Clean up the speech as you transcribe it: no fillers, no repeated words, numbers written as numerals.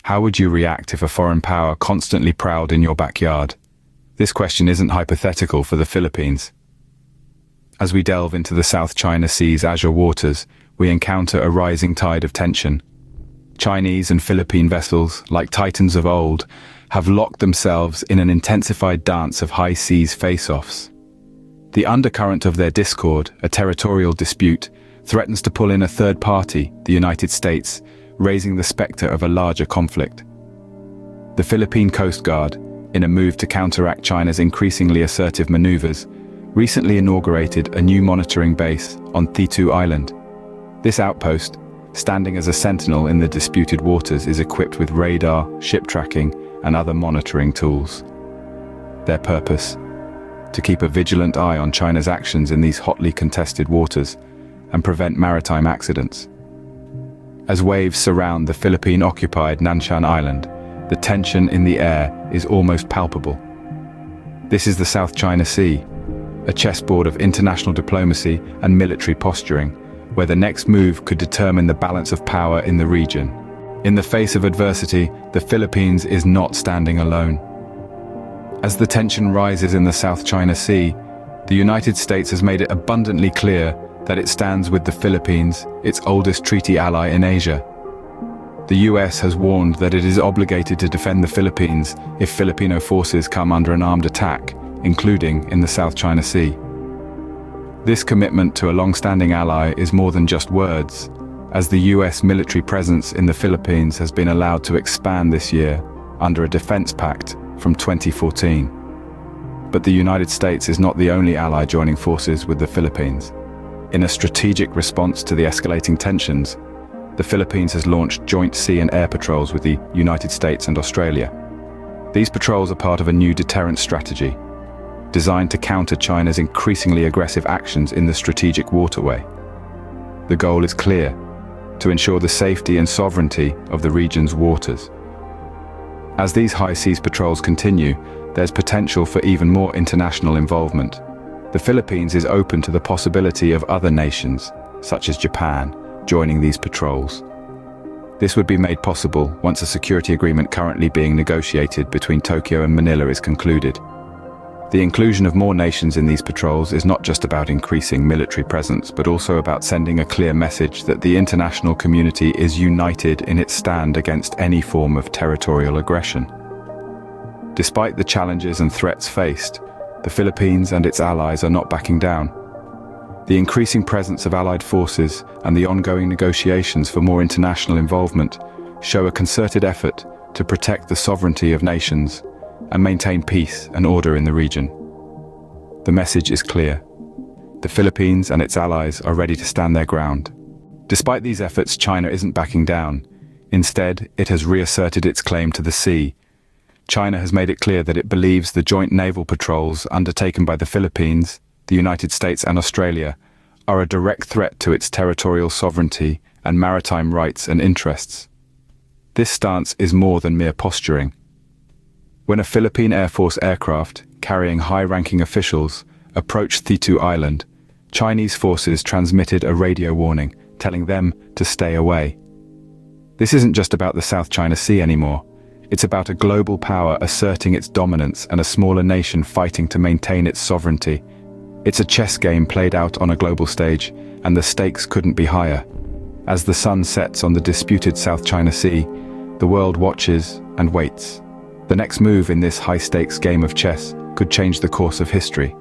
How would you react if a foreign power constantly prowled in your backyard? This question isn't hypothetical for the Philippines. As we delve into the South China Sea's azure waters, we encounter a rising tide of tension. Chinese and Philippine vessels, like titans of old, have locked themselves in an intensified dance of high seas face-offs. The undercurrent of their discord, a territorial dispute, threatens to pull in a third party, the United States, raising the specter of a larger conflict. The Philippine Coast Guard, in a move to counteract China's increasingly assertive maneuvers, recently inaugurated a new monitoring base on Thitu Island. This outpost, standing as a sentinel in the disputed waters, is equipped with radar, ship tracking, and other monitoring tools. Their purpose? To keep a vigilant eye on China's actions in these hotly contested waters and prevent maritime accidents. As waves surround the Philippine-occupied Nanshan Island, the tension in the air is almost palpable. This is the South China Sea, a chessboard of international diplomacy and military posturing, where the next move could determine the balance of power in the region. In the face of adversity, the Philippines is not standing alone. As the tension rises in the South China Sea, the United States has made it abundantly clear that it stands with the Philippines, its oldest treaty ally in Asia. The US has warned that it is obligated to defend the Philippines if Filipino forces come under an armed attack, including in the South China Sea. This commitment to a long-standing ally is more than just words, as the US military presence in the Philippines has been allowed to expand this year under a defense pact from 2014. But the United States is not the only ally joining forces with the Philippines. In a strategic response to the escalating tensions, the Philippines has launched joint sea and air patrols with the United States and Australia. These patrols are part of a new deterrence strategy, designed to counter China's increasingly aggressive actions in the strategic waterway. The goal is clear: to ensure the safety and sovereignty of the region's waters. As these high seas patrols continue, there's potential for even more international involvement. The Philippines is open to the possibility of other nations, such as Japan, joining these patrols. This would be made possible once a security agreement currently being negotiated between Tokyo and Manila is concluded. The inclusion of more nations in these patrols is not just about increasing military presence, but also about sending a clear message that the international community is united in its stand against any form of territorial aggression. Despite the challenges and threats faced, the Philippines and its allies are not backing down. The increasing presence of allied forces and the ongoing negotiations for more international involvement show a concerted effort to protect the sovereignty of nations and maintain peace and order in the region. The message is clear. The Philippines and its allies are ready to stand their ground. Despite these efforts, China isn't backing down. Instead, it has reasserted its claim to the sea. China has made it clear that it believes the joint naval patrols undertaken by the Philippines, the United States and Australia are a direct threat to its territorial sovereignty and maritime rights and interests. This stance is more than mere posturing. When a Philippine Air Force aircraft, carrying high-ranking officials, approached Thitu Island, Chinese forces transmitted a radio warning, telling them to stay away. This isn't just about the South China Sea anymore. It's about a global power asserting its dominance and a smaller nation fighting to maintain its sovereignty. It's a chess game played out on a global stage, and the stakes couldn't be higher. As the sun sets on the disputed South China Sea, the world watches and waits. The next move in this high-stakes game of chess could change the course of history.